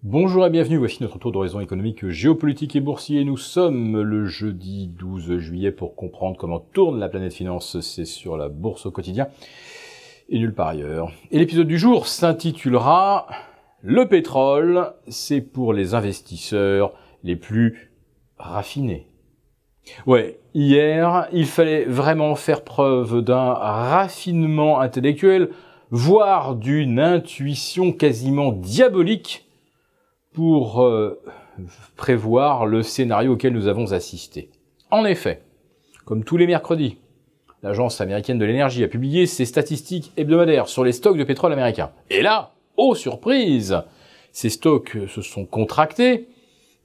Bonjour et bienvenue, voici notre tour d'horizon économique, géopolitique et boursier. Nous sommes le jeudi 12 juillet pour comprendre comment tourne la planète finance, c'est sur la bourse au quotidien et nulle part ailleurs. Et l'épisode du jour s'intitulera « Le pétrole, c'est pour les investisseurs les plus raffinés ». Ouais, hier, il fallait vraiment faire preuve d'un raffinement intellectuel, voire d'une intuition quasiment diabolique pour prévoir le scénario auquel nous avons assisté. En effet, comme tous les mercredis, l'Agence américaine de l'énergie a publié ses statistiques hebdomadaires sur les stocks de pétrole américains. Et là, oh surprise, ces stocks se sont contractés,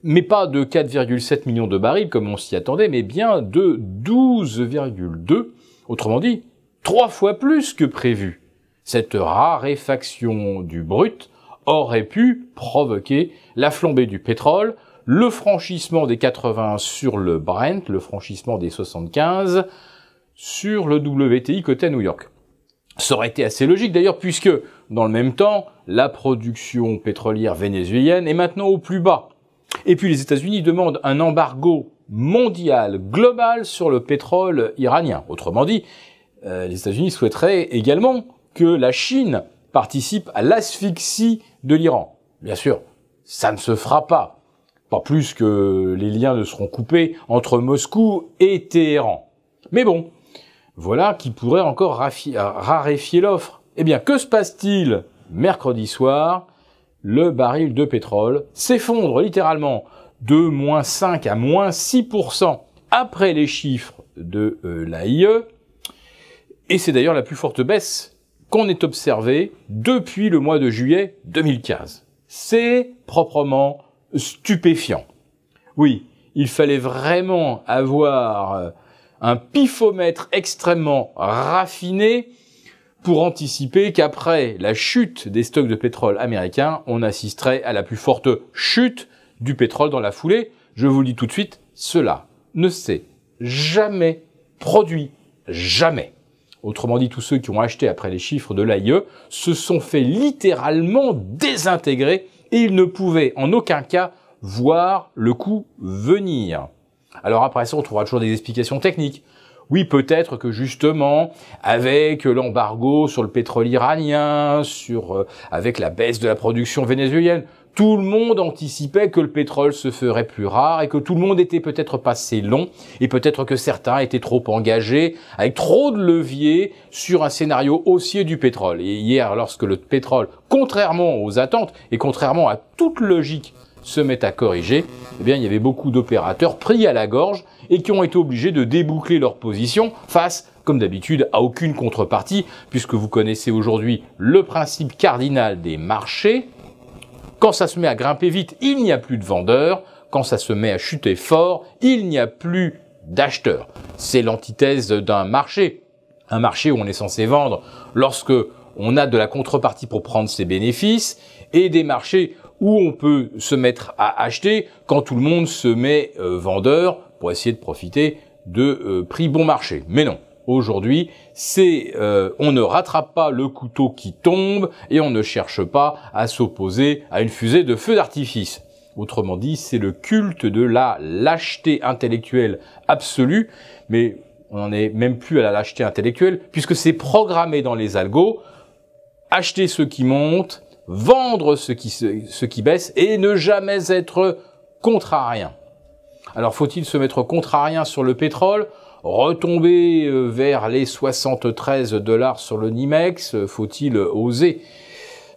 mais pas de 4,7 millions de barils comme on s'y attendait, mais bien de 12,2, autrement dit, 3 fois plus que prévu. Cette raréfaction du brut aurait pu provoquer la flambée du pétrole, le franchissement des 80 sur le Brent, le franchissement des 75 sur le WTI coté à New York. Ça aurait été assez logique d'ailleurs puisque, dans le même temps, la production pétrolière vénézuélienne est maintenant au plus bas. Et puis les États-Unis demandent un embargo mondial, global sur le pétrole iranien. Autrement dit, les États-Unis souhaiteraient également que la Chine participe à l'asphyxie de l'Iran. Bien sûr, ça ne se fera pas. Pas plus que les liens ne seront coupés entre Moscou et Téhéran. Mais bon, voilà qui pourrait encore raréfier l'offre. Eh bien, que se passe-t-il mercredi soir? Le baril de pétrole s'effondre littéralement de -5 à -6% après les chiffres de l'AIE. Et c'est d'ailleurs la plus forte baisse qu'on ait observé depuis le mois de juillet 2015. C'est proprement stupéfiant. Oui, il fallait vraiment avoir un pifomètre extrêmement raffiné pour anticiper qu'après la chute des stocks de pétrole américains, on assisterait à la plus forte chute du pétrole dans la foulée. Je vous le dis tout de suite, cela ne s'est jamais produit. Jamais. Autrement dit, tous ceux qui ont acheté après les chiffres de l'AIE se sont fait littéralement désintégrer et ils ne pouvaient en aucun cas voir le coup venir. Alors après ça, on trouvera toujours des explications techniques. Oui, peut-être que justement, avec l'embargo sur le pétrole iranien, avec la baisse de la production vénézuélienne, tout le monde anticipait que le pétrole se ferait plus rare et que tout le monde était peut-être passé long et peut-être que certains étaient trop engagés avec trop de leviers sur un scénario haussier du pétrole. Et hier, lorsque le pétrole, contrairement aux attentes et contrairement à toute logique, se met à corriger, eh bien, il y avait beaucoup d'opérateurs pris à la gorge et qui ont été obligés de déboucler leur position face, comme d'habitude, à aucune contrepartie, puisque vous connaissez aujourd'hui le principe cardinal des marchés. Quand ça se met à grimper vite, il n'y a plus de vendeurs. Quand ça se met à chuter fort, il n'y a plus d'acheteurs. C'est l'antithèse d'un marché. Un marché où on est censé vendre lorsque on a de la contrepartie pour prendre ses bénéfices, et des marchés où on peut se mettre à acheter quand tout le monde se met vendeur pour essayer de profiter de prix bon marché. Mais non. Aujourd'hui, on ne rattrape pas le couteau qui tombe et on ne cherche pas à s'opposer à une fusée de feu d'artifice. Autrement dit, c'est le culte de la lâcheté intellectuelle absolue, mais on n'en est même plus à la lâcheté intellectuelle puisque c'est programmé dans les algos, acheter ce qui monte, vendre ce qui baisse et ne jamais être contrarien. Alors faut-il se mettre contrarien sur le pétrole ? Retomber vers les 73 $ sur le NYMEX, faut-il oser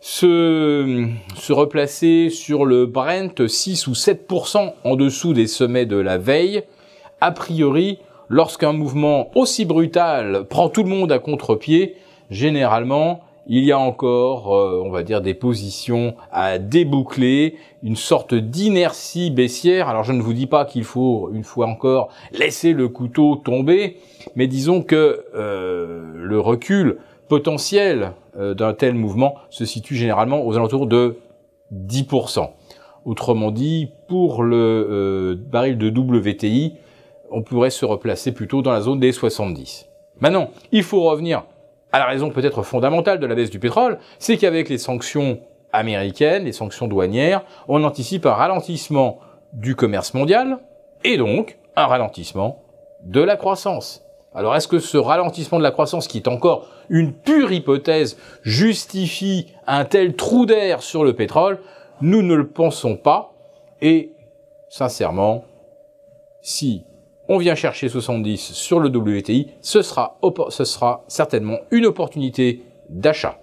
se replacer sur le Brent 6 ou 7% en dessous des sommets de la veille? A priori, lorsqu'un mouvement aussi brutal prend tout le monde à contre-pied, généralement, il y a encore, on va dire, des positions à déboucler, une sorte d'inertie baissière. Alors je ne vous dis pas qu'il faut, une fois encore, laisser le couteau tomber, mais disons que le recul potentiel d'un tel mouvement se situe généralement aux alentours de 10%. Autrement dit, pour le baril de WTI, on pourrait se replacer plutôt dans la zone des 70. Maintenant, il faut revenir à la raison peut-être fondamentale de la baisse du pétrole, c'est qu'avec les sanctions américaines, les sanctions douanières, on anticipe un ralentissement du commerce mondial et donc un ralentissement de la croissance. Alors est-ce que ce ralentissement de la croissance, qui est encore une pure hypothèse, justifie un tel trou d'air sur le pétrole? Nous ne le pensons pas, et sincèrement, si on vient chercher 70 sur le WTI, ce sera certainement une opportunité d'achat.